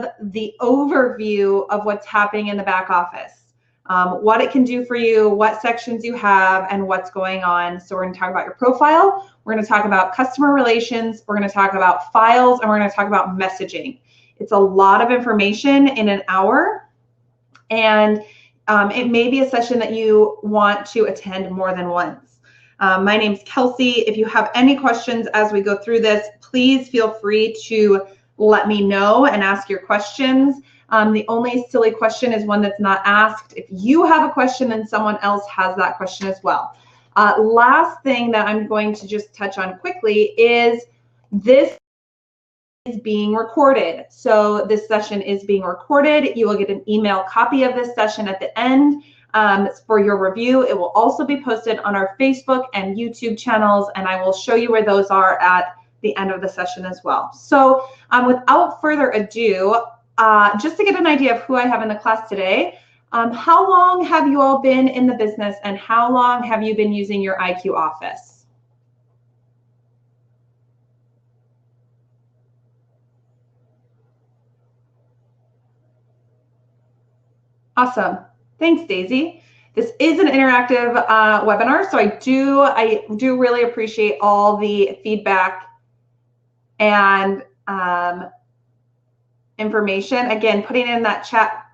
of the overview of what's happening in the back office, what it can do for you, what sections you have, and what's going on. So we're going to talk about your profile. We're going to talk about customer relations. We're going to talk about files, and we're going to talk about messaging. It's a lot of information in an hour, and it may be a session that you want to attend more than once. My name's Kelsey. If you have any questions as we go through this, please feel free to let me know and ask your questions. The only silly question is one that's not asked. If you have a question, then someone else has that question as well. Last thing that I'm going to just touch on quickly is this is being recorded. So this session is being recorded. You will get an email copy of this session at the end for your review. It will also be posted on our Facebook and YouTube channels, and I will show you where those are at the end of the session as well. So without further ado, just to get an idea of who I have in the class today, how long have you all been in the business, and how long have you been using your IQ Office? Awesome. Thanks, Daisy. This is an interactive webinar, so I do really appreciate all the feedback and information. Again, putting in that chat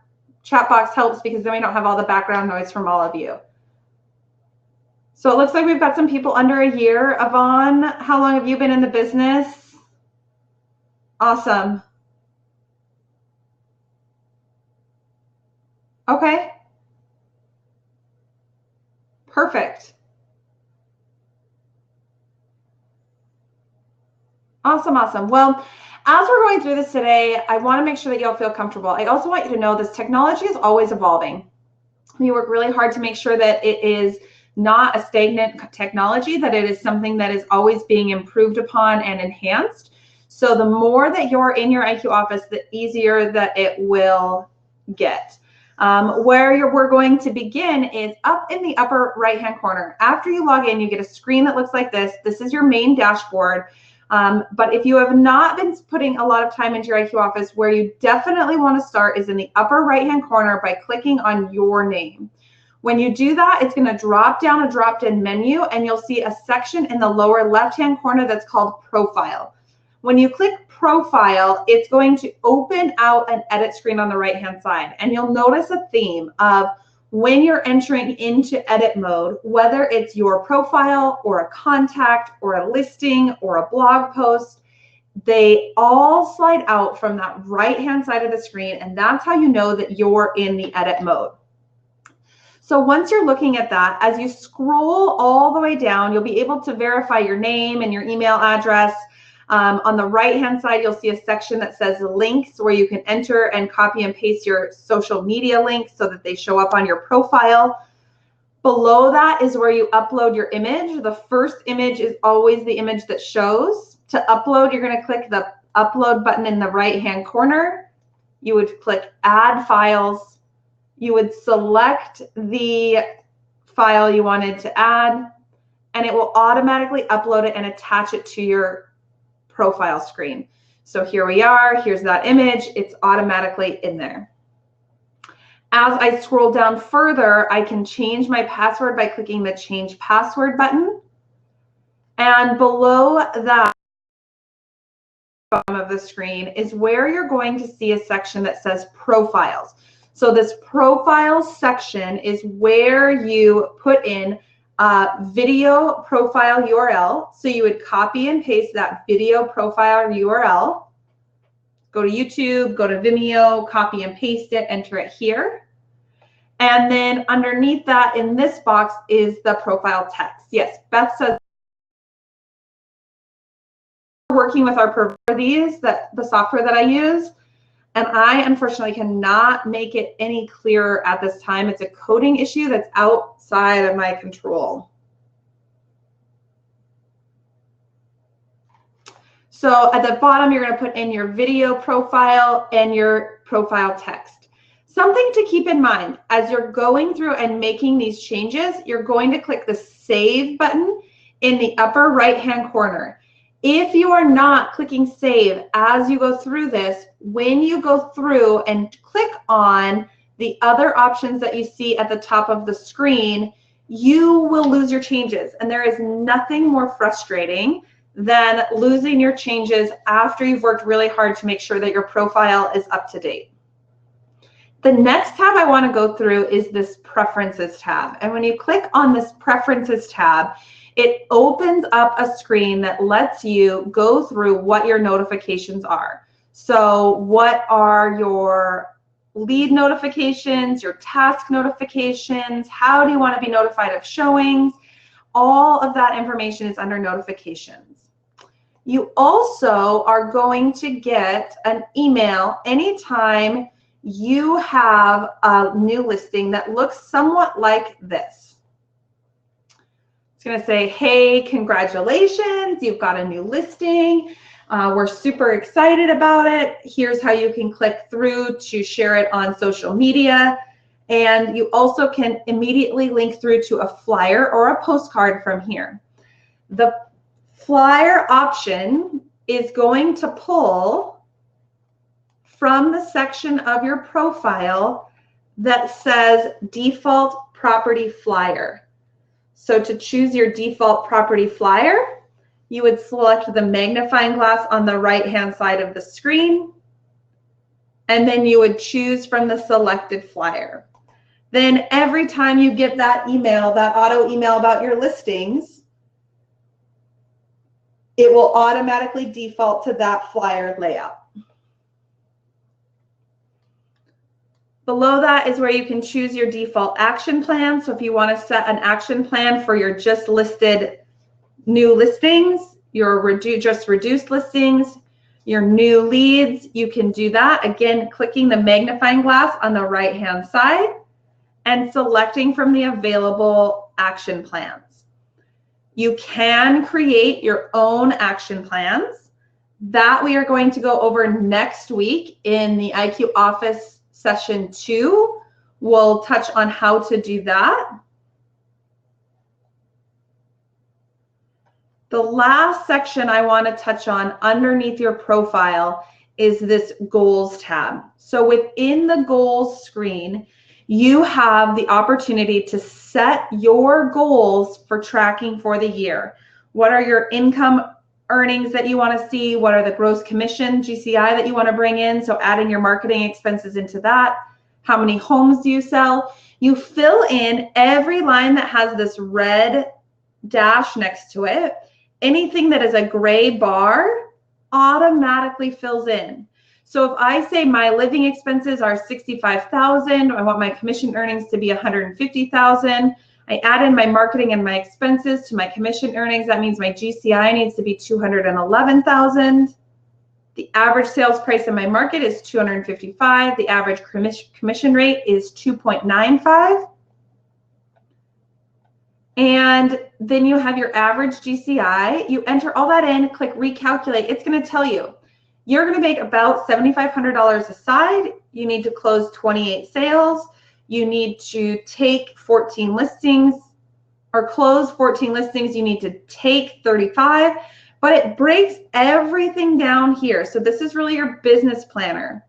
box helps because then we don't have all the background noise from all of you. So it looks like we've got some people under a year. Yvonne, how long have you been in the business? Awesome. Okay. Perfect. Awesome, awesome. Well, as we're going through this today, I want to make sure that you all feel comfortable. I also want you to know this technology is always evolving. We work really hard to make sure that it is not a stagnant technology, that it is something that is always being improved upon and enhanced. So the more that you're in your IQ Office, the easier that it will get. Where we're going to begin is up in the upper right-hand corner. After you log in, you get a screen that looks like this. This is your main dashboard. But if you have not been putting a lot of time into your IQ Office, where you definitely want to start is in the upper right-hand corner by clicking on your name. When you do that, it's going to drop down a drop-in menu, and you'll see a section in the lower left-hand corner that's called Profile. When you click Profile, it's going to open out an edit screen on the right-hand side, and you'll notice a theme of when you're entering into edit mode, whether it's your profile or a contact or a listing or a blog post, they all slide out from that right-hand side of the screen, and that's how you know that you're in the edit mode. So once you're looking at that, as you scroll all the way down, you'll be able to verify your name and your email address. On the right-hand side, you'll see a section that says links, where you can enter and copy and paste your social media links so that they show up on your profile. Below that is where you upload your image. The first image is always the image that shows. To upload, you're going to click the upload button in the right-hand corner. You would click Add Files. You would select the file you wanted to add, and it will automatically upload it and attach it to your profile screen. So here we are, here's that image, it's automatically in there. As I scroll down further, I can change my password by clicking the Change Password button. And below that, bottom of the screen is where you're going to see a section that says Profiles. So this Profiles section is where you put in video profile URL. So you would copy and paste that video profile URL, go to YouTube, go to Vimeo, copy and paste it, enter it here. And then underneath that in this box is the profile text. Yes, Beth says working with our these, the software that I use, and I unfortunately cannot make it any clearer at this time. It's a coding issue that's outside of my control. So at the bottom, you're going to put in your video profile and your profile text. Something to keep in mind as you're going through and making these changes, you're going to click the Save button in the upper right-hand corner. If you are not clicking save as you go through this, when you go through and click on the other options that you see at the top of the screen, you will lose your changes. And there is nothing more frustrating than losing your changes after you've worked really hard to make sure that your profile is up to date. The next tab I want to go through is this Preferences tab. And when you click on this Preferences tab, it opens up a screen that lets you go through what your notifications are. So what are your lead notifications, your task notifications, how do you want to be notified of showings? All of that information is under notifications. You also are going to get an email anytime you have a new listing that looks somewhat like this. It's going to say, hey, congratulations, you've got a new listing. We're super excited about it. Here's how you can click through to share it on social media. And you also can immediately link through to a flyer or a postcard from here. The flyer option is going to pull from the section of your profile that says default property flyer. So to choose your default property flyer, you would select the magnifying glass on the right-hand side of the screen, and then you would choose from the selected flyer. Then every time you get that email, that auto email about your listings, it will automatically default to that flyer layout. Below that is where you can choose your default action plan. So if you want to set an action plan for your just listed new listings, your just reduced listings, your new leads, you can do that. Again, clicking the magnifying glass on the right-hand side and selecting from the available action plans. You can create your own action plans. That we are going to go over next week in the IQ Office Session 2. We'll touch on how to do that. The last section I want to touch on underneath your profile is this Goals tab. So within the Goals screen, you have the opportunity to set your goals for tracking for the year. What are your income earnings that you want to see? What are the gross commission, GCI, that you want to bring in? So adding your marketing expenses into that. How many homes do you sell? You fill in every line that has this red dash next to it. Anything that is a gray bar automatically fills in. So if I say my living expenses are $65,000, I want my commission earnings to be $150,000, I add in my marketing and my expenses to my commission earnings, that means my GCI needs to be $211,000. The average sales price in my market is $255,000. The average commission rate is 2.95. And then you have your average GCI. You enter all that in, click recalculate. It's going to tell you you're going to make about $7,500 aside. You need to close 28 sales. You need to take 14 listings or close 14 listings. You need to take 35, but it breaks everything down here. So this is really your business planner.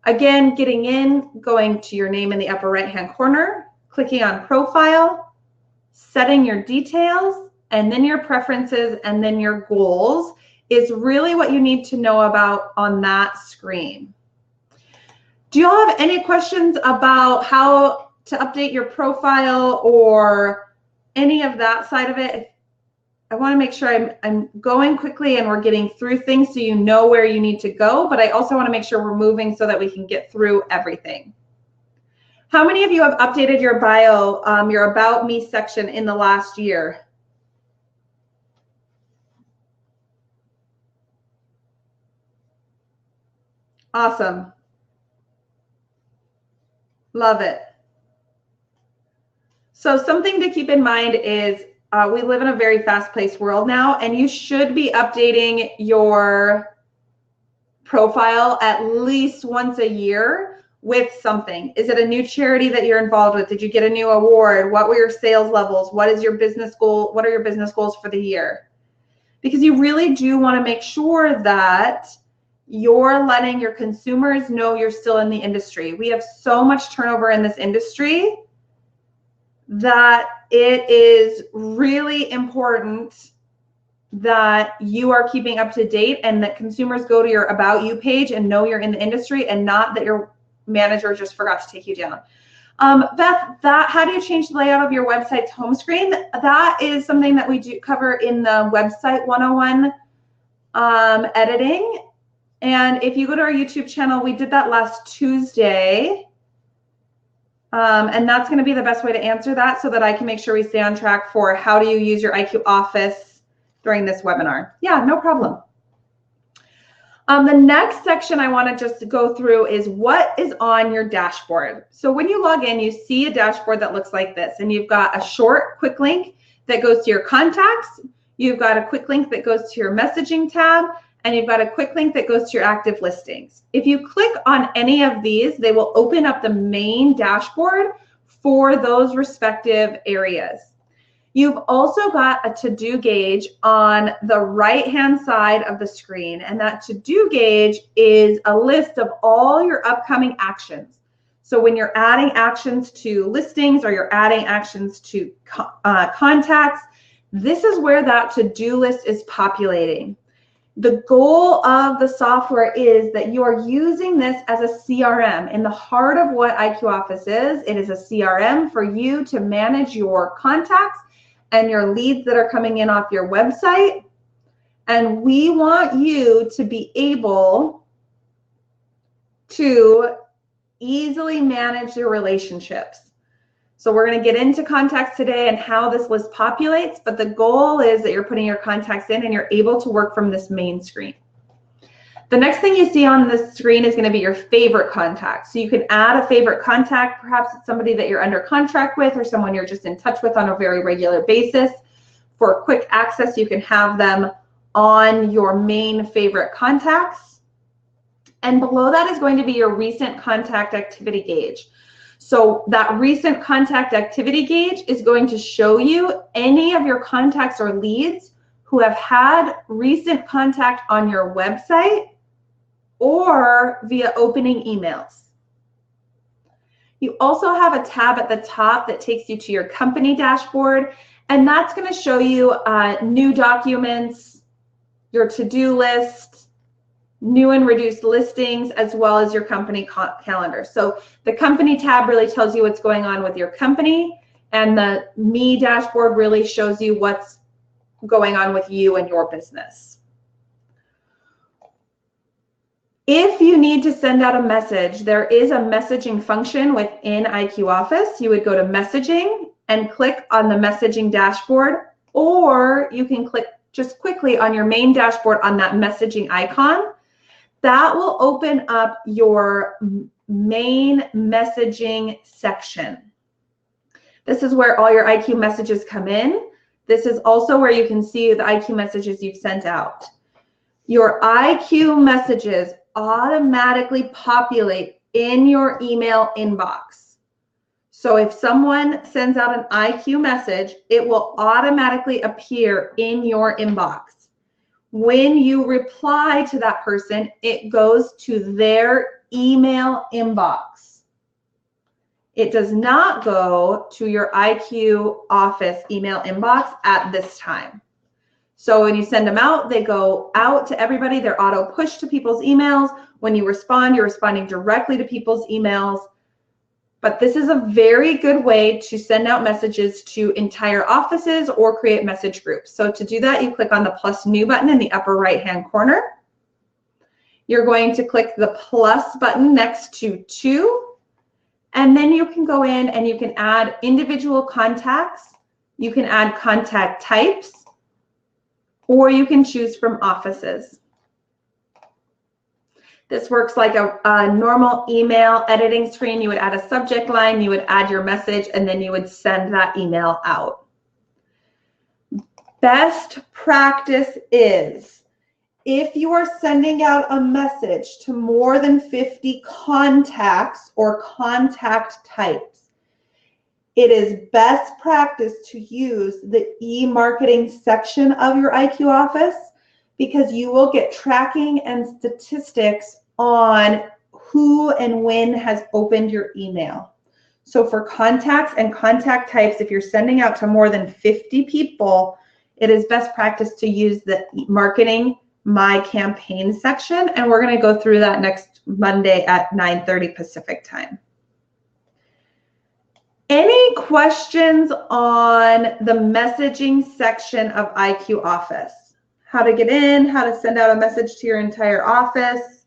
Again, getting in, going to your name in the upper right-hand corner, clicking on profile, setting your details, and then your preferences, and then your goals is really what you need to know about on that screen. Do you all have any questions about how to update your profile or any of that side of it? I want to make sure I'm going quickly and we're getting through things so you know where you need to go, but I also want to make sure we're moving so that we can get through everything. How many of you have updated your bio, your About Me section in the last year? Awesome. Love it. So something to keep in mind is we live in a very fast-paced world now, and you should be updating your profile at least once a year with something. Is it a new charity that you're involved with? Did you get a new award? What were your sales levels? What is your business goal? What are your business goals for the year? because you really do want to make sure that you're letting your consumers know you're still in the industry. We have so much turnover in this industry that it is really important that you are keeping up to date and that consumers go to your About You page and know you're in the industry, and not that your manager just forgot to take you down. Beth, how do you change the layout of your website's home screen? That is something that we do cover in the Website 101 editing. And if you go to our YouTube channel, we did that last Tuesday. And that's going to be the best way to answer that, so that I can make sure we stay on track for how do you use your IQ Office during this webinar. Yeah, no problem. The next section I want to just go through is what is on your dashboard. So when you log in, you see a dashboard that looks like this, and you've got a short quick link that goes to your contacts. You've got a quick link that goes to your messaging tab, and you've got a quick link that goes to your active listings. If you click on any of these, they will open up the main dashboard for those respective areas. You've also got a to-do gauge on the right-hand side of the screen, and that to-do gauge is a list of all your upcoming actions. So when you're adding actions to listings or you're adding actions to contacts, this is where that to-do list is populating. The goal of the software is that you are using this as a CRM. In the heart of what IQ Office is, it is a CRM for you to manage your contacts and your leads that are coming in off your website. And we want you to be able to easily manage your relationships. So we're going to get into contacts today and how this list populates, but the goal is that you're putting your contacts in and you're able to work from this main screen. The next thing you see on this screen is going to be your favorite contacts. So you can add a favorite contact. Perhaps it's somebody that you're under contract with or someone you're just in touch with on a very regular basis. For quick access, you can have them on your main favorite contacts. And below that is going to be your recent contact activity gauge. So that recent contact activity gauge is going to show you any of your contacts or leads who have had recent contact on your website or via opening emails. You also have a tab at the top that takes you to your company dashboard, and that's going to show you new documents, your to-do list, new and reduced listings, as well as your company calendar. So the company tab really tells you what's going on with your company, and the Me dashboard really shows you what's going on with you and your business. If you need to send out a message, there is a messaging function within IQ Office. You would go to messaging and click on the messaging dashboard, or you can click just quickly on your main dashboard on that messaging icon. That will open up your main messaging section. This is where all your IQ messages come in. This is also where you can see the IQ messages you've sent out. Your IQ messages automatically populate in your email inbox. So if someone sends out an IQ message, it will automatically appear in your inbox. When you reply to that person, it goes to their email inbox. It does not go to your IQ Office email inbox at this time. So when you send them out, they go out to everybody. They're auto pushed to people's emails. When you respond, you're responding directly to people's emails. But this is a very good way to send out messages to entire offices or create message groups. So to do that, you click on the plus new button in the upper right-hand corner. You're going to click the plus button next to two, and then you can go in and you can add individual contacts. You can add contact types, or you can choose from offices. This works like a normal email editing screen. You would add a subject line, you would add your message, and then you would send that email out. Best practice is, if you are sending out a message to more than 50 contacts or contact types, it is best practice to use the e-marketing section of your IQ office because you will get tracking and statistics on who and when has opened your email. So for contacts and contact types, if you're sending out to more than 50 people, it is best practice to use the marketing My Campaign section. And we're going to go through that next Monday at 9:30 Pacific time. Any questions on the messaging section of IQ Office? How to get in, how to send out a message to your entire office?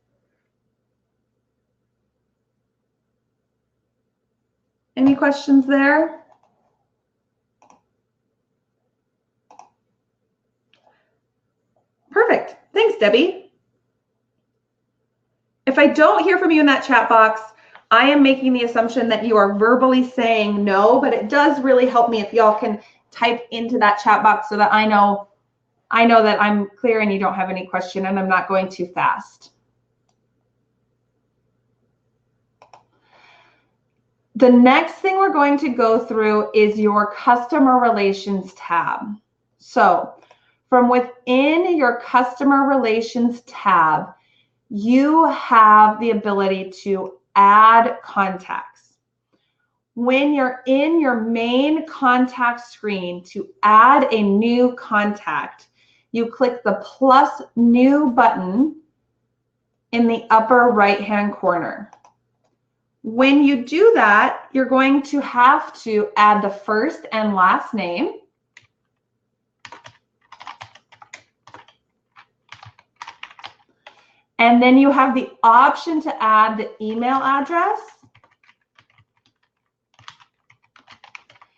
Any questions there? Perfect. Thanks, Debbie. If I don't hear from you in that chat box, I am making the assumption that you are verbally saying no, but it does really help me if y'all can type into that chat box so that I know that I'm clear and you don't have any question and I'm not going too fast. The next thing we're going to go through is your customer relations tab. So from within your customer relations tab, you have the ability to add contacts. When you're in your main contact screen, to add a new contact, you click the plus new button in the upper right-hand corner. When you do that, you're going to have to add the first and last name. And then you have the option to add the email address.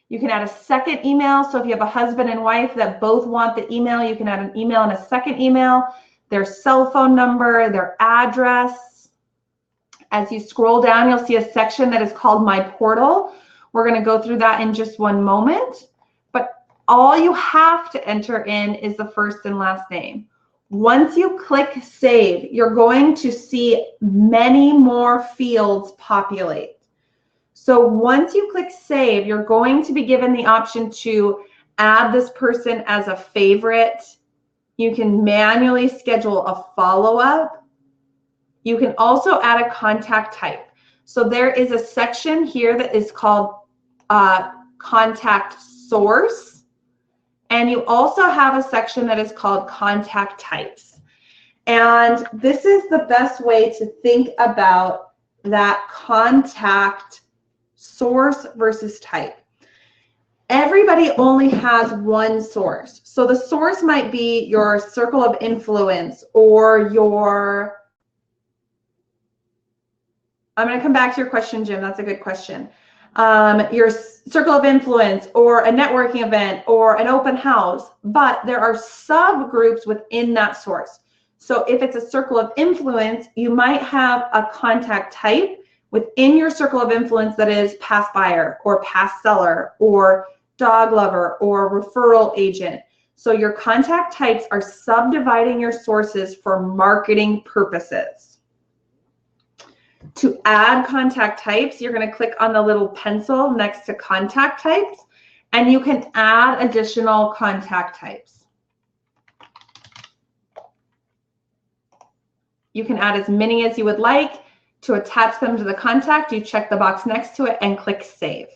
You can add a second email. So if you have a husband and wife that both want the email, you can add an email and a second email, their cell phone number, their address. As you scroll down, you'll see a section that is called My Portal. We're going to go through that in just one moment. But all you have to enter in is the first and last name. Once you click Save, you're going to see many more fields populate. So once you click Save, you're going to be given the option to add this person as a favorite. You can manually schedule a follow-up. You can also add a contact type. So there is a section here that is called Contact Source. And you also have a section that is called Contact Types. And this is the best way to think about that contact source versus type. Everybody only has one source. So the source might be your circle of influence or your, I'm going to come back to your question, Jim. That's a good question. Your circle of influence or a networking event or an open house, but there are subgroups within that source. So if it's a circle of influence, you might have a contact type within your circle of influence that is past buyer or past seller or dog lover or referral agent. So your contact types are subdividing your sources for marketing purposes. To add contact types, you're going to click on the little pencil next to contact types, and you can add additional contact types. You can add as many as you would like. To attach them to the contact, you check the box next to it and click Save.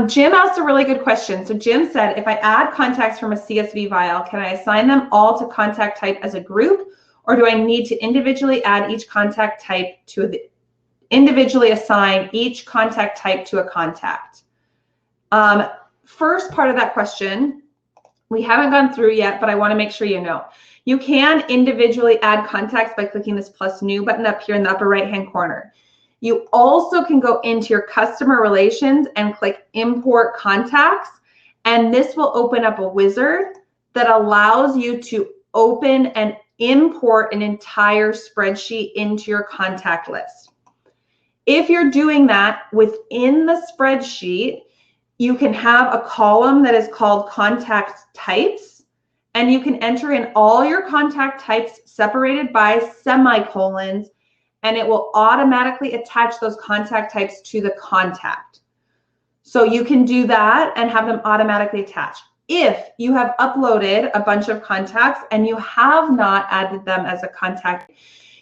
Jim asked a really good question. So Jim said, if I add contacts from a CSV file, can I assign them all to contact type as a group? Or do I need to individually add each contact type to individually assign each contact type to a contact? First part of that question, we haven't gone through yet, but I want to make sure you know. You can individually add contacts by clicking this plus new button up here in the upper right-hand corner. You also can go into your customer relations and click import contacts, and this will open up a wizard that allows you to open and import an entire spreadsheet into your contact list. If you're doing that within the spreadsheet, you can have a column that is called contact types, and you can enter in all your contact types separated by semicolons, and it will automatically attach those contact types to the contact. So you can do that and have them automatically attached. If you have uploaded a bunch of contacts and you have not added them as a contact,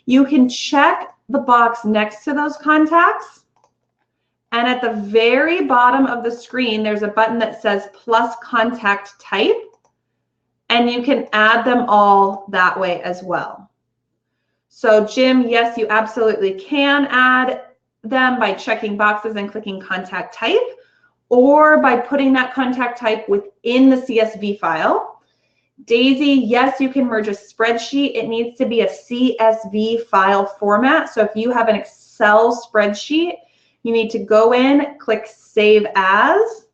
you can check the box next to those contacts. And at the very bottom of the screen, there's a button that says plus contact type. And you can add them all that way as well. So Jim, yes, you absolutely can add them by checking boxes and clicking contact type, or by putting that contact type within the CSV file. Daisy, yes, you can merge a spreadsheet. It needs to be a CSV file format. So if you have an Excel spreadsheet, you need to go in, click Save As,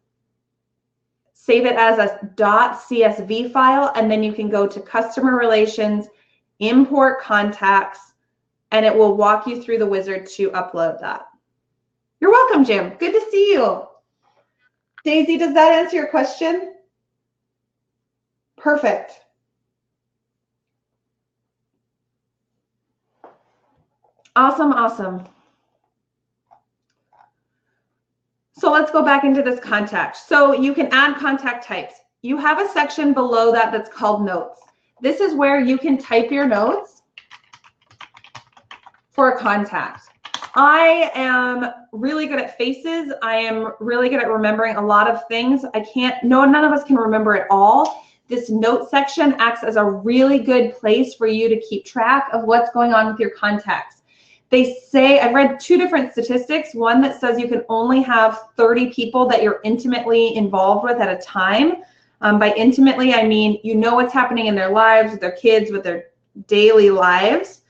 save it as a .csv file, and then you can go to Customer Relations, Import Contacts, and it will walk you through the wizard to upload that. You're welcome, Jim. Good to see you. Daisy, does that answer your question? Perfect. Awesome, awesome. So let's go back into this contact. So you can add contact types. You have a section below that that's called notes. This is where you can type your notes for a contact. I am really good at faces. I am really good at remembering a lot of things. None of us can remember it all. This note section acts as a really good place for you to keep track of what's going on with your contacts. They say, I've read 2 different statistics, one that says you can only have 30 people that you're intimately involved with at a time. By intimately, I mean, you know what's happening in their lives, with their kids, with their daily lives.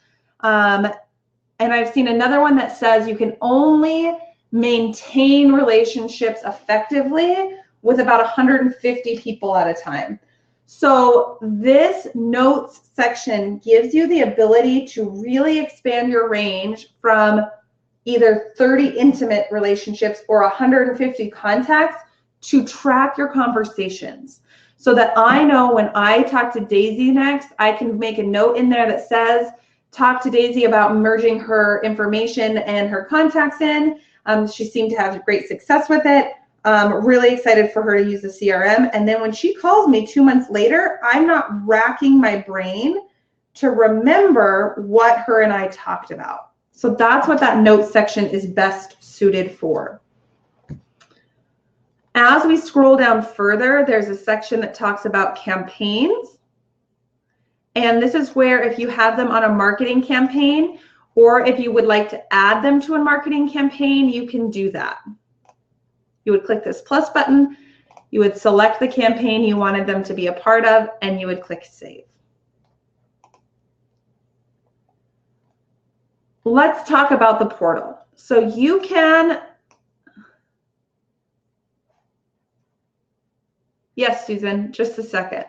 And I've seen another one that says you can only maintain relationships effectively with about 150 people at a time. So this notes section gives you the ability to really expand your range from either 30 intimate relationships or 150 contacts to track your conversations, so that I know when I talk to Daisy next, I can make a note in there that says, talk to Daisy about merging her information and her contacts in. She seemed to have great success with it. Really excited for her to use the CRM. And then when she calls me 2 months later, I'm not racking my brain to remember what her and I talked about. So that's what that notes section is best suited for. As we scroll down further, there's a section that talks about campaigns. And this is where if you have them on a marketing campaign, or if you would like to add them to a marketing campaign, you can do that. You would click this plus button, you would select the campaign you wanted them to be a part of, and you would click Save. Let's talk about the portal. So you can, yes, Susan, just a second.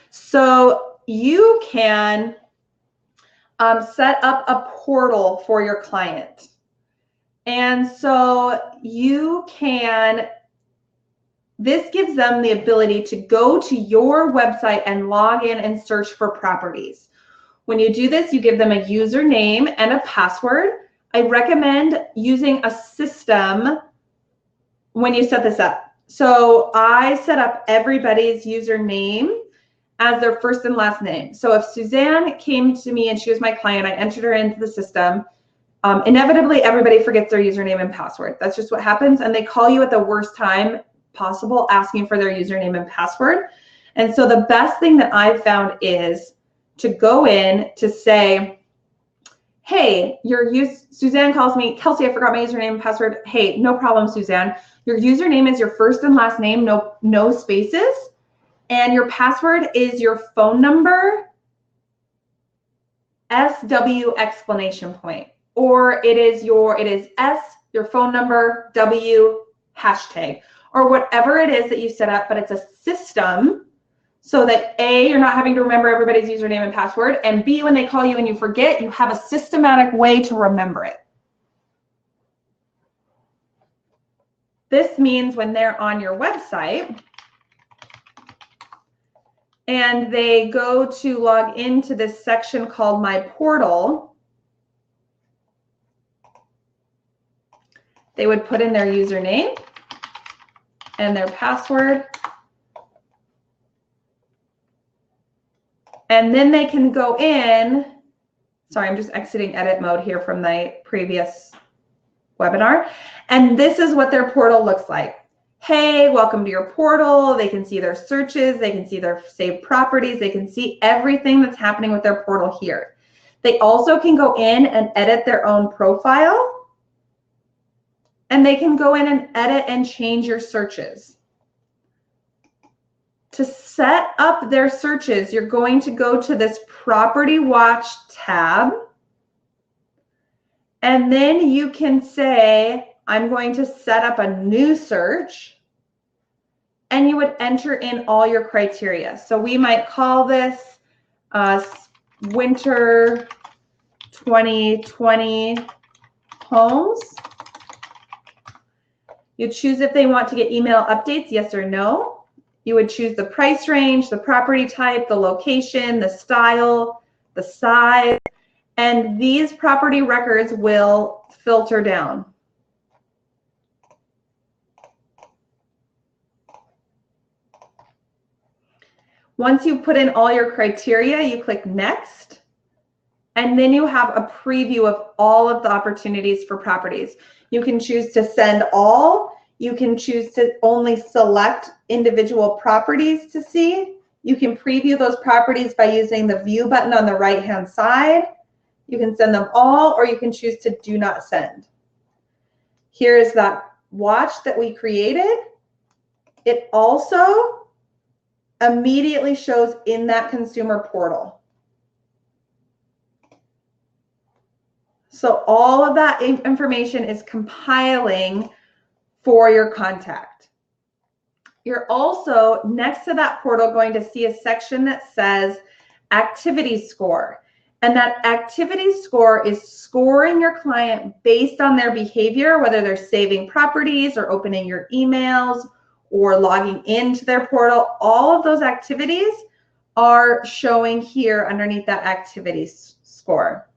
So you can set up a portal for your client. And so you can, this gives them the ability to go to your website and log in and search for properties. When you do this, you give them a username and a password. I recommend using a system when you set this up. So I set up everybody's username as their first and last name. So if Suzanne came to me and she was my client, I entered her into the system. Inevitably, everybody forgets their username and password. That's just what happens. And they call you at the worst time possible asking for their username and password. And so the best thing that I've found is to go in to say, hey, Suzanne calls me, Kelsey, I forgot my username and password. Hey, no problem, Suzanne. Your username is your first and last name, no spaces. And your password is your phone number, SW exclamation point. Or it is S, your phone number, W, hashtag, or whatever it is that you set up, but it's a system so that A, you're not having to remember everybody's username and password, and B, when they call you and you forget, you have a systematic way to remember it. This means when they're on your website and they go to log into this section called My Portal, they would put in their username and their password. And then they can go in. Sorry, I'm just exiting edit mode here from the previous webinar. And this is what their portal looks like. Hey, welcome to your portal. They can see their searches. They can see their saved properties. They can see everything that's happening with their portal here. They also can go in and edit their own profile. And they can go in and edit and change your searches. To set up their searches, you're going to go to this Property Watch tab. And then you can say, I'm going to set up a new search, and you would enter in all your criteria. So we might call this Winter 2020 Homes. You choose if they want to get email updates, yes or no. You would choose the price range, the property type, the location, the style, the size, and these property records will filter down. Once you put in all your criteria, you click next, and then you have a preview of all of the opportunities for properties. You can choose to send all. You can choose to only select individual properties to see. You can preview those properties by using the view button on the right-hand side. You can send them all, or you can choose to do not send. Here is that watch that we created. It also immediately shows in that consumer portal. So all of that information is compiling for your contact. You're also, next to that portal, going to see a section that says activity score. And that activity score is scoring your client based on their behavior, whether they're saving properties or opening your emails or logging into their portal. All of those activities are showing here underneath that activity score.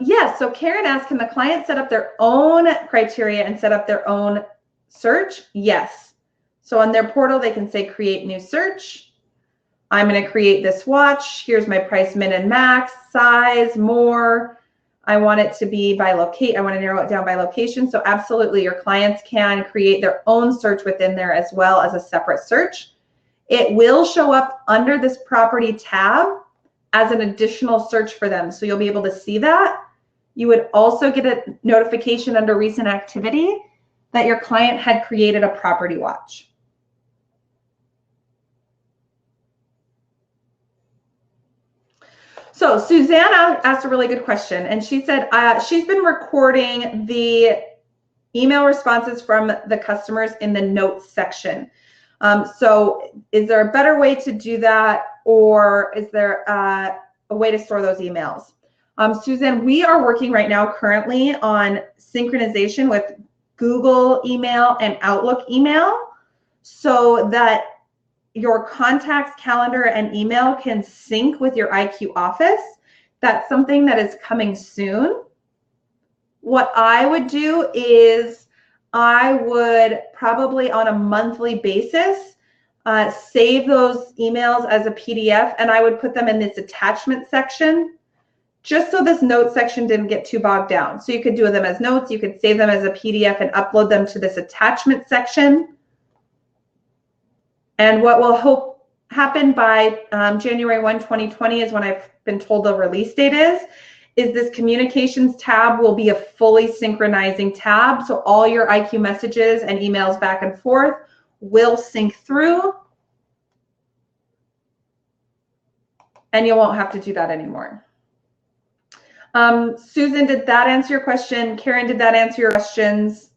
Yes, so Karen asked, can the client set up their own criteria and set up their own search? Yes. So on their portal, they can say create new search. I'm going to create this watch. Here's my price, min and max, size, more. I want it to be by locate. I want to narrow it down by location. So absolutely, your clients can create their own search within there as well as a separate search. It will show up under this property tab as an additional search for them. So you'll be able to see that. You would also get a notification under recent activity that your client had created a property watch. So Susanna asked a really good question, and she said she's been recording the email responses from the customers in the notes section. So is there a better way to do that, or is there a way to store those emails? Susan, we are working right now currently on synchronization with Google email and Outlook email so that your contacts, calendar, and email can sync with your IQ office. That's something that is coming soon. What I would do is I would probably on a monthly basis save those emails as a PDF, and I would put them in this attachment section just so this note section didn't get too bogged down. So you could do them as notes, you could save them as a PDF and upload them to this attachment section. And what will happen by January 1, 2020 is when I've been told the release date is this communications tab will be a fully synchronizing tab. So all your IQ messages and emails back and forth will sync through, and you won't have to do that anymore. Susan, did that answer your question? Karen, did that answer your questions?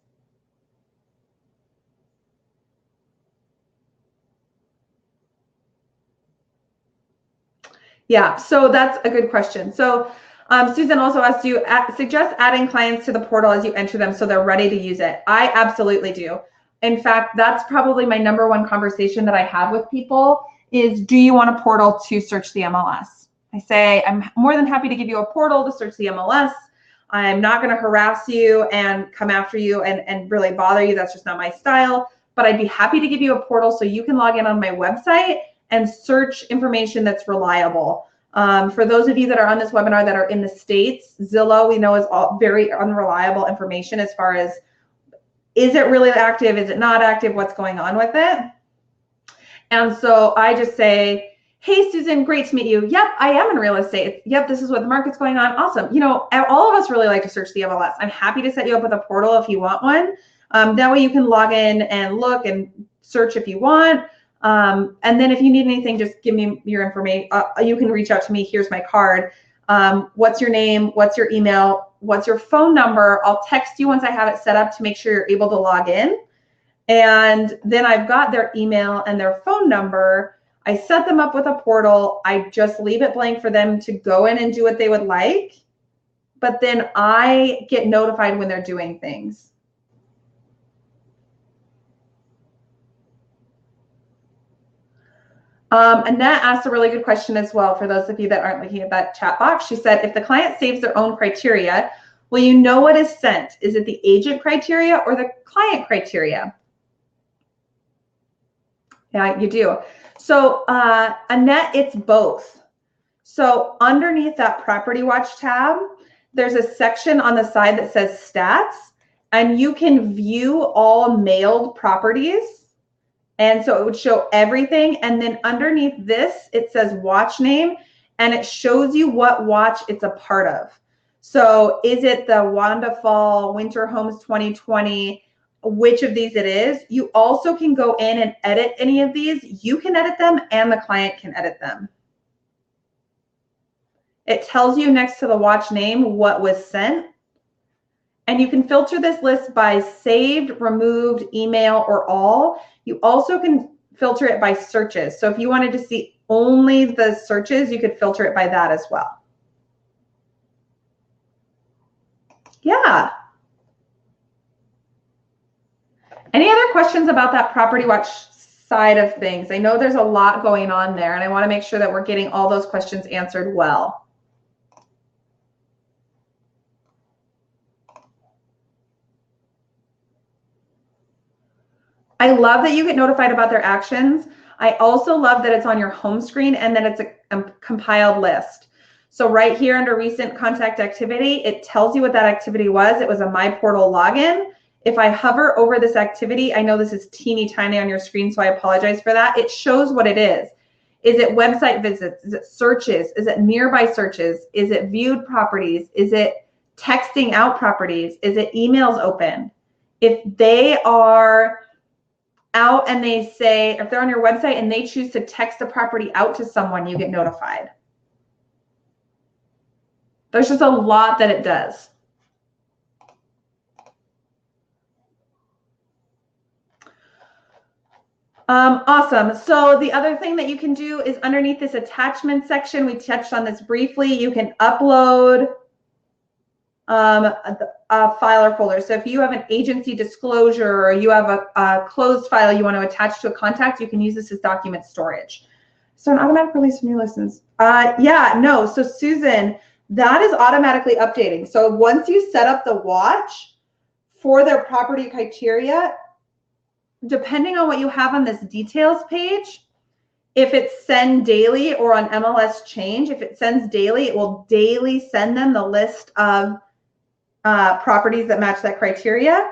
Yeah, so that's a good question. So Susan also asked you, suggest adding clients to the portal as you enter them so they're ready to use it. I absolutely do. In fact, that's probably my #1 conversation that I have with people is, do you want a portal to search the MLS? I say, I'm more than happy to give you a portal to search the MLS. I'm not going to harass you and come after you and really bother you. That's just not my style. But I'd be happy to give you a portal so you can log in on my website and search information that's reliable. For those of you that are on this webinar that are in the States, Zillow we know is all very unreliable information as far as, is it really active? Is it not active? What's going on with it? And so I just say, hey, Susan, great to meet you. Yep, I am in real estate. Yep, this is what the market's going on. Awesome. You know, all of us really like to search the MLS. I'm happy to set you up with a portal if you want one. That way you can log in and look and search if you want. And then if you need anything, just give me your information. You can reach out to me. Here's my card. What's your name? What's your email? What's your phone number? I'll text you once I have it set up to make sure you're able to log in. And then I've got their email and their phone number. I set them up with a portal. I just leave it blank for them to go in and do what they would like. But then I get notified when they're doing things. Annette asked a really good question as well for those of you that aren't looking at that chat box. She said, if the client saves their own criteria, will you know what is sent? Is it the agent criteria or the client criteria? Yeah, you do. So Annette, it's both. So underneath that Property Watch tab, there's a section on the side that says stats, and you can view all mailed properties. And so it would show everything. And then underneath this, it says watch name, and it shows you what watch it's a part of. So is it the Wanda Fall Winter Homes 2020? Which of these it is. You also can go in and edit any of these. You can edit them and the client can edit them. It tells you next to the watch name what was sent. And you can filter this list by saved, removed, email, or all. You also can filter it by searches. So if you wanted to see only the searches, you could filter it by that as well. Yeah. Any other questions about that Property Watch side of things? I know there's a lot going on there, and I want to make sure that we're getting all those questions answered well. I love that you get notified about their actions. I also love that it's on your home screen and that it's a compiled list. So right here under recent contact activity, it tells you what that activity was. It was a My Portal login. If I hover over this activity, I know this is teeny tiny on your screen, so I apologize for that. It shows what it is. Is it website visits? Is it searches? Is it nearby searches? Is it viewed properties? Is it texting out properties? Is it emails open? If they are out and they say, if they're on your website and they choose to text a property out to someone, you get notified. There's just a lot that it does. Awesome. So the other thing that you can do is underneath this attachment section, we touched on this briefly, you can upload a file or folder. So if you have an agency disclosure or you have a closed file you want to attach to a contact, you can use this as document storage. So an automatic release of new listens. Yeah, no. So Susan, that is automatically updating. So once you set up the watch for their property criteria, depending on what you have on this details page, if it's send daily or on MLS change, if it sends daily, it will daily send them the list of properties that match that criteria.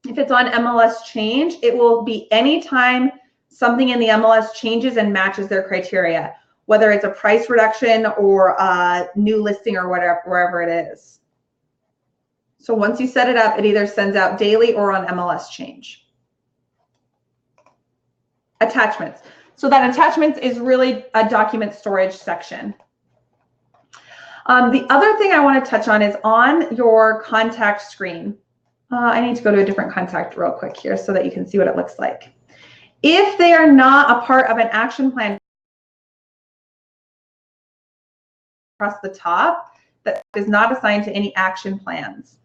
If it's on MLS change, it will be anytime something in the MLS changes and matches their criteria, whether it's a price reduction or a new listing or whatever, wherever it is. So once you set it up, it either sends out daily or on MLS change. Attachments. So that attachments is really a document storage section. The other thing I want to touch on is on your contact screen. I need to go to a different contact real quick here so that you can see what it looks like. If they are not a part of an action plan across the top, that is not assigned to any action plans.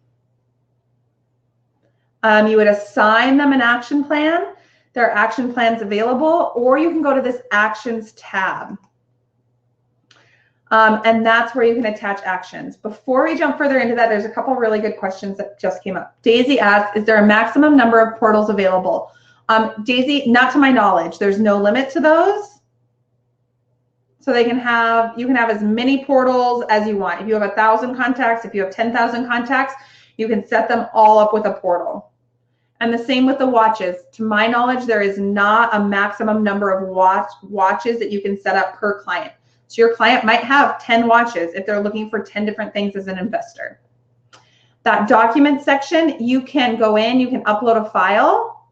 You would assign them an action plan. There are action plans available, or you can go to this Actions tab. And that's where you can attach actions. Before we jump further into that, there's a couple really good questions that just came up. Daisy asks, is there a maximum number of portals available? Daisy, not to my knowledge. There's no limit to those. So you can have as many portals as you want. If you have 1,000 contacts, if you have 10,000 contacts, you can set them all up with a portal. And the same with the watches. To my knowledge, there is not a maximum number of watches that you can set up per client. So your client might have 10 watches if they're looking for 10 different things as an investor. That document section, you can go in, you can upload a file.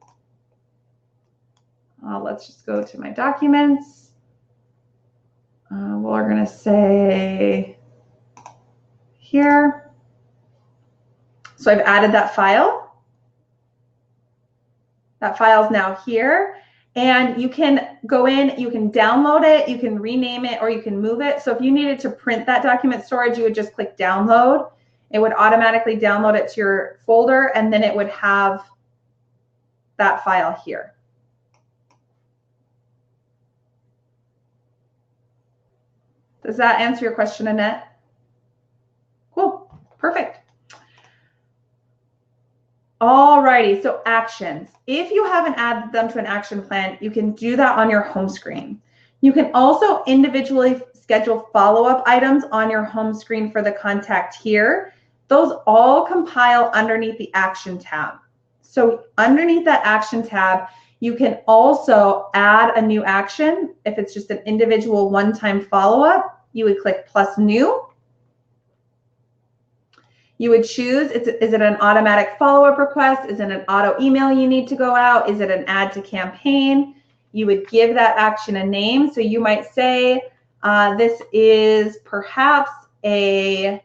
Let's just go to my documents. We're going to say here. So I've added that file. That file is now here. And you can go in, you can download it, you can rename it, or you can move it. So if you needed to print that document storage, you would just click download. It would automatically download it to your folder, and then it would have that file here. Does that answer your question, Annette? Cool, perfect. Alrighty, so actions. If you haven't added them to an action plan, you can do that on your home screen. You can also individually schedule follow-up items on your home screen for the contact here. Those all compile underneath the action tab. So underneath that action tab, you can also add a new action. If it's just an individual one-time follow-up, you would click plus new. You would choose, is it an automatic follow-up request? Is it an auto email you need to go out? Is it an add to campaign? You would give that action a name. So you might say, this is perhaps a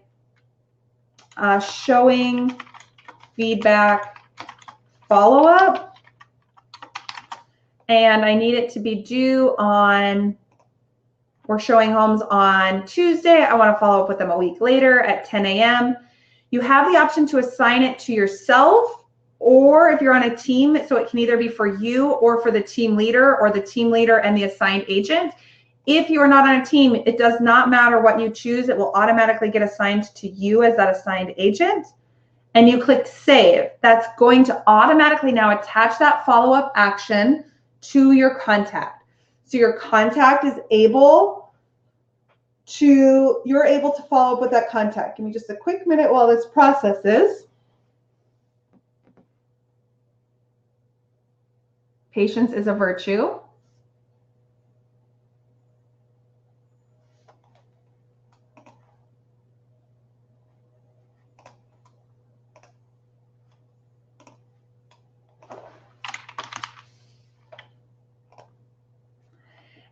showing feedback follow-up. And I need it to be due on, we're showing homes on Tuesday. I want to follow up with them a week later at 10 a.m. You have the option to assign it to yourself, or if you're on a team, so it can either be for you or for the team leader, or the team leader and the assigned agent. If you are not on a team, it does not matter what you choose. It will automatically get assigned to you as that assigned agent. And you click save. That's going to automatically now attach that follow-up action to your contact. So your contact is able to, you're able to follow up with that contact. Give me just a quick minute while this processes. Patience is a virtue.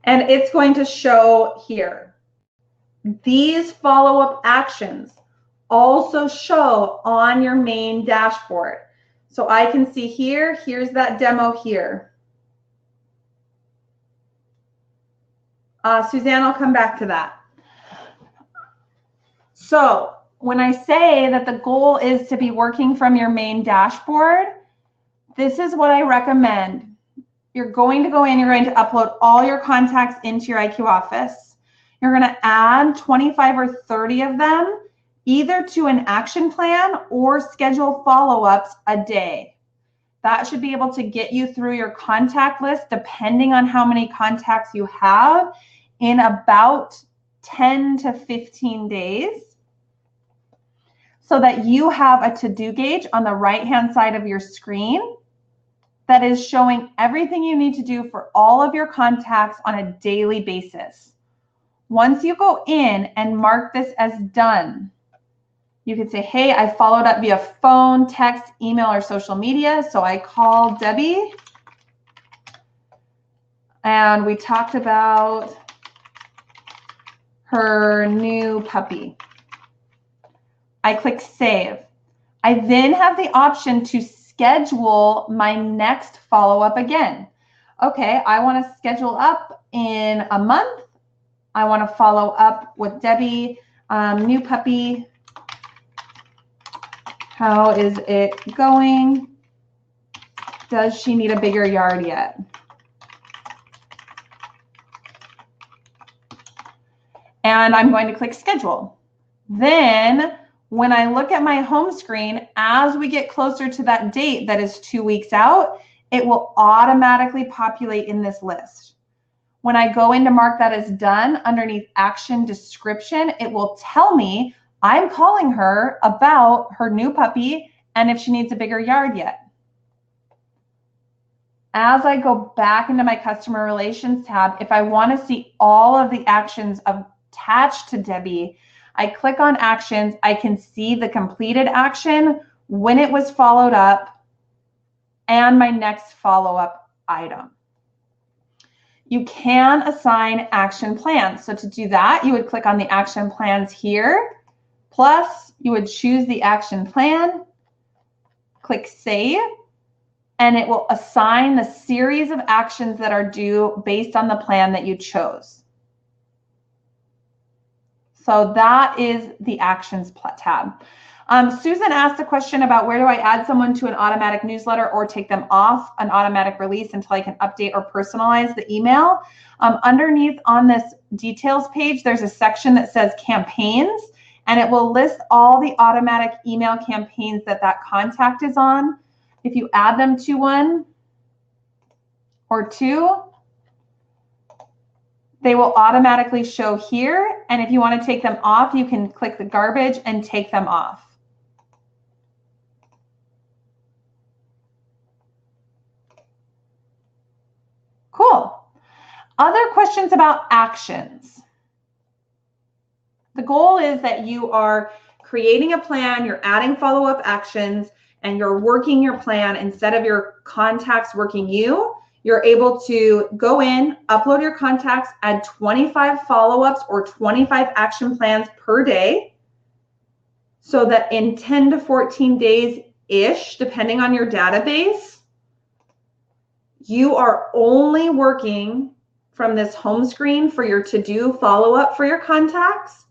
And it's going to show here. These follow-up actions also show on your main dashboard. So I can see here, here's that demo here. Suzanne, I'll come back to that. So when I say that the goal is to be working from your main dashboard, this is what I recommend. You're going to go in, you're going to upload all your contacts into your IQ Office. You're going to add 25 or 30 of them either to an action plan or schedule follow-ups a day. That should be able to get you through your contact list, depending on how many contacts you have, in about 10 to 15 days, so that you have a to-do gauge on the right-hand side of your screen that is showing everything you need to do for all of your contacts on a daily basis. Once you go in and mark this as done, you could say, hey, I followed up via phone, text, email, or social media. So I called Debbie and we talked about her new puppy. I click save. I then have the option to schedule my next follow-up again. Okay, I want to schedule up in a month. I want to follow up with Debbie, new puppy. How is it going? Does she need a bigger yard yet? and I'm going to click schedule. Then when I look at my home screen, as we get closer to that date that is 2 weeks out, it will automatically populate in this list. When I go in to mark that as done, underneath action description, it will tell me I'm calling her about her new puppy and if she needs a bigger yard yet. As I go back into my customer relations tab, if I want to see all of the actions attached to Debbie, I click on actions. I can see the completed action, when it was followed up, and my next follow-up item. You can assign action plans. So to do that, you would click on the action plans here, plus you would choose the action plan, click save, and it will assign the series of actions that are due based on the plan that you chose. So that is the actions tab. Susan asked a question about where do I add someone to an automatic newsletter or take them off an automatic release until I can update or personalize the email. Underneath on this details page, there's a section that says campaigns, and it will list all the automatic email campaigns that contact is on. If you add them to one or two, they will automatically show here. And if you want to take them off, you can click the garbage and take them off. Cool. Other questions about actions. The goal is that you are creating a plan, you're adding follow-up actions, and you're working your plan instead of your contacts working you. You're able to go in, upload your contacts, add 25 follow-ups or 25 action plans per day, so that in 10 to 14 days-ish, depending on your database, you are only working from this home screen for your to-do follow-up for your contacts.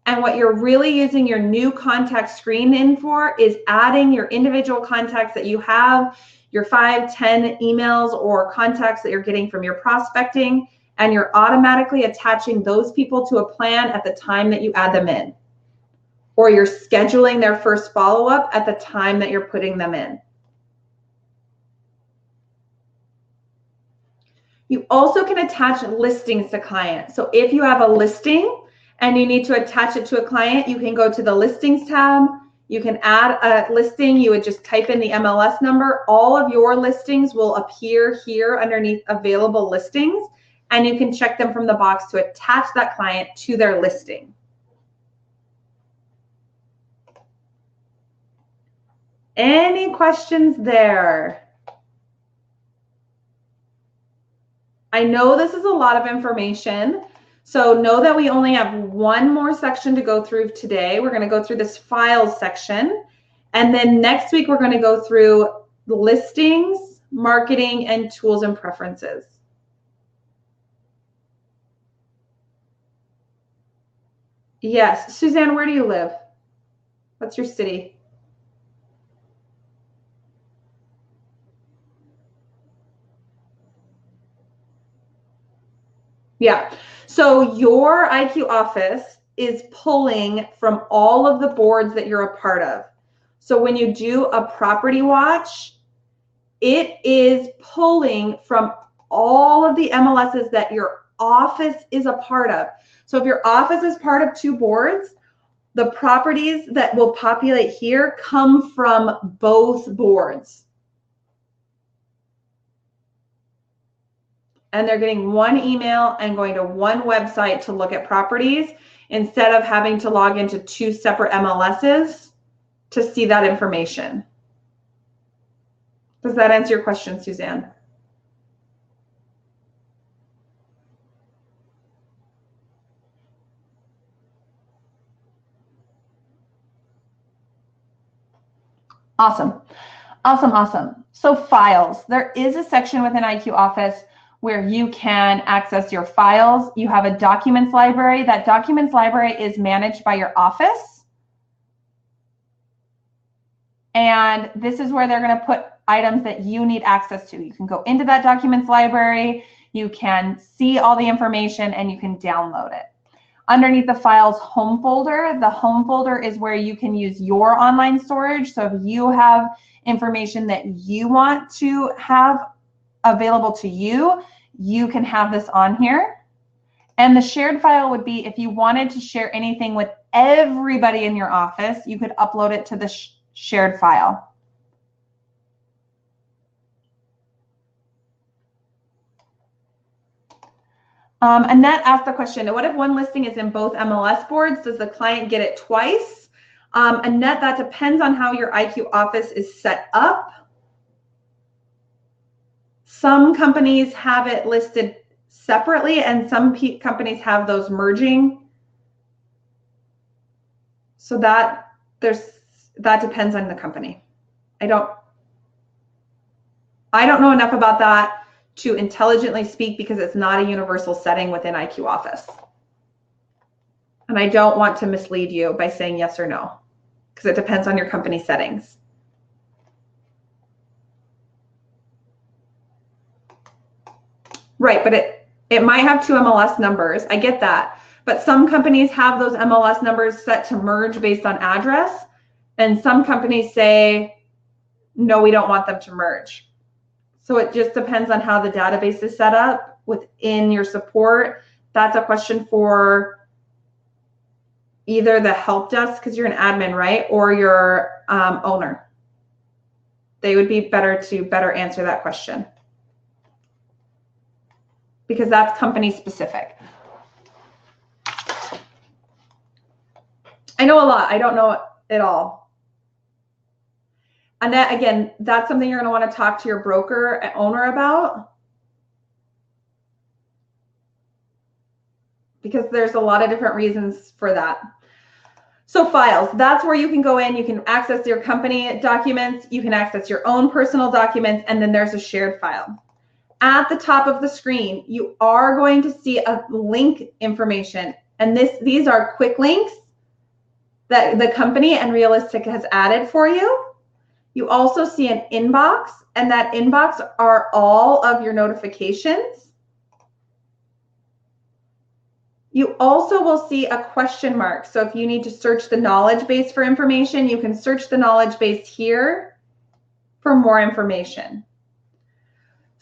And what you're really using your new contact screen in for is adding your individual contacts that you have, your 5, 10 emails or contacts that you're getting from your prospecting, and you're automatically attaching those people to a plan at the time that you add them in. Or you're scheduling their first follow-up at the time that you're putting them in. You also can attach listings to clients. So if you have a listing and you need to attach it to a client, you can go to the listings tab. You can add a listing. You would just type in the MLS number. All of your listings will appear here underneath available listings, and you can check them from the box to attach that client to their listing. Any questions there? I know this is a lot of information. So know that we only have one more section to go through today. We're going to go through this files section. And then next week, we're going to go through listings, marketing, and tools and preferences. Yes. Suzanne, where do you live? What's your city? Yeah. So your IQ office is pulling from all of the boards that you're a part of. So when you do a property watch, it is pulling from all of the MLSs that your office is a part of. So if your office is part of 2 boards, the properties that will populate here come from both boards. And they're getting one email and going to one website to look at properties instead of having to log into 2 separate MLSs to see that information. Does that answer your question, Suzanne? Awesome. Awesome, awesome. So files. There is a section within IQ Office where you can access your files. You have a documents library. That documents library is managed by your office. And this is where they're going to put items that you need access to. You can go into that documents library, you can see all the information, and you can download it. Underneath the files home folder, the home folder is where you can use your online storage. So if you have information that you want to have available to you, you can have this on here. And the shared file would be if you wanted to share anything with everybody in your office, you could upload it to the shared file. Annette asked the question, what if one listing is in both MLS boards? Does the client get it twice? Annette, that depends on how your IQ office is set up. Some companies have it listed separately and some companies have those merging. So that depends on the company. I don't know enough about that to intelligently speak because it's not a universal setting within IQ Office. And I don't want to mislead you by saying yes or no, because it depends on your company settings. Right, but it might have 2 MLS numbers. I get that. But some companies have those MLS numbers set to merge based on address. And some companies say, no, we don't want them to merge. So it just depends on how the database is set up within your support. That's a question for either the help desk, because you're an admin, right? Or your owner. They would be better to answer that question, because that's company specific. I know a lot. I don't know it all. And that, again, that's something you're going to want to talk to your broker owner about, because there's a lot of different reasons for that. So files, that's where you can go in. You can access your company documents. You can access your own personal documents. And then there's a shared file. At the top of the screen, you are going to see a link information. And these are quick links that the company and Realistic has added for you. You also see an inbox, and that inbox are all of your notifications. You also will see a question mark. So if you need to search the knowledge base for information, you can search the knowledge base here for more information.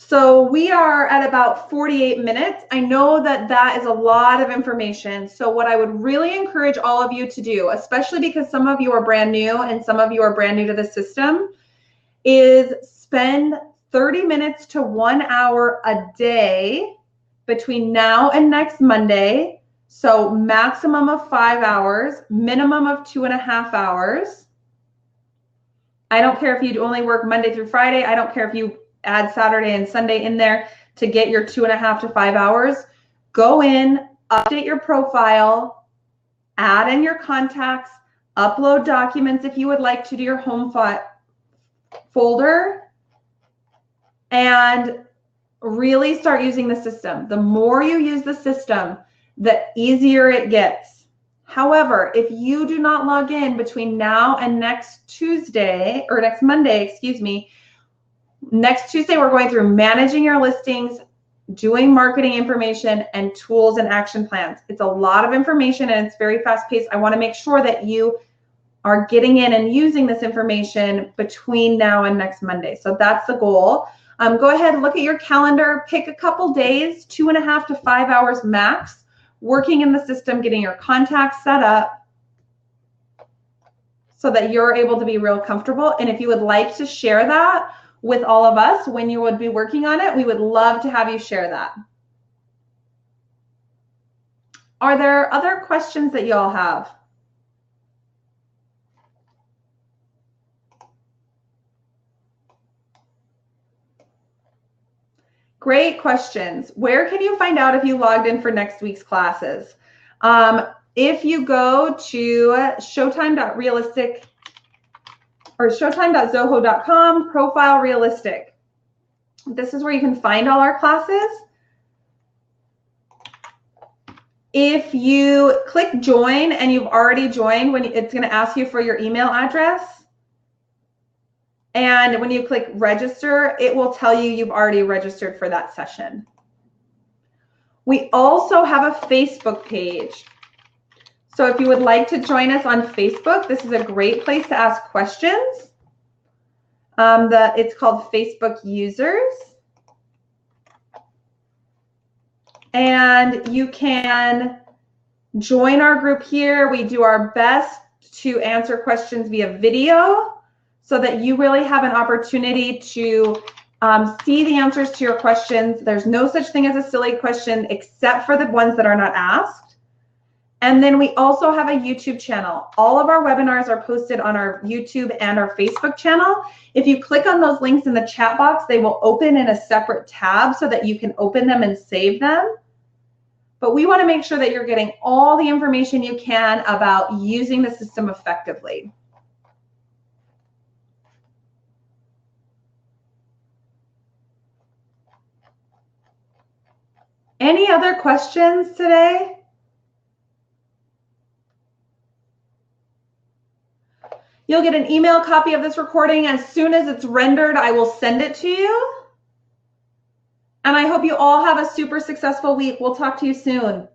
So we are at about 48 minutes. I know that is a lot of information. So what I would really encourage all of you to do, especially because some of you are brand new and some of you are brand new to the system, is spend 30 minutes to 1 hour a day between now and next Monday. So maximum of 5 hours, minimum of 2.5 hours. I don't care if you only work Monday through Friday. I don't care if you add Saturday and Sunday in there to get your 2.5 to 5 hours. Go in, update your profile, add in your contacts, upload documents if you would like to your home folder, and really start using the system. The more you use the system, the easier it gets. However, if you do not log in between now and next Tuesday, or next Monday, excuse me, next Tuesday, we're going through managing your listings, doing marketing information, and tools and action plans. It's a lot of information and it's very fast paced. I want to make sure that you are getting in and using this information between now and next Monday. So that's the goal. Go ahead, look at your calendar, pick a couple days, 2.5 to 5 hours max, working in the system, getting your contacts set up so that you're able to be real comfortable. And if you would like to share that with all of us when you would be working on it, we would love to have you share that. Are there other questions that you all have? Great questions. Where can you find out if you logged in for next week's classes? If you go to showtime.realistic or showtime.zoho.com, profile realistic. This is where you can find all our classes. If you click join and you've already joined, it's going to ask you for your email address. And when you click register, it will tell you you've already registered for that session. We also have a Facebook page. So if you would like to join us on Facebook, this is a great place to ask questions. It's called Facebook Users. And you can join our group here. We do our best to answer questions via video so that you really have an opportunity to see the answers to your questions. There's no such thing as a silly question except for the ones that are not asked. And then we also have a YouTube channel. All of our webinars are posted on our YouTube and our Facebook channel. If you click on those links in the chat box, they will open in a separate tab so that you can open them and save them. But we want to make sure that you're getting all the information you can about using the system effectively. Any other questions today? You'll get an email copy of this recording. As soon as it's rendered, I will send it to you. And I hope you all have a super successful week. We'll talk to you soon.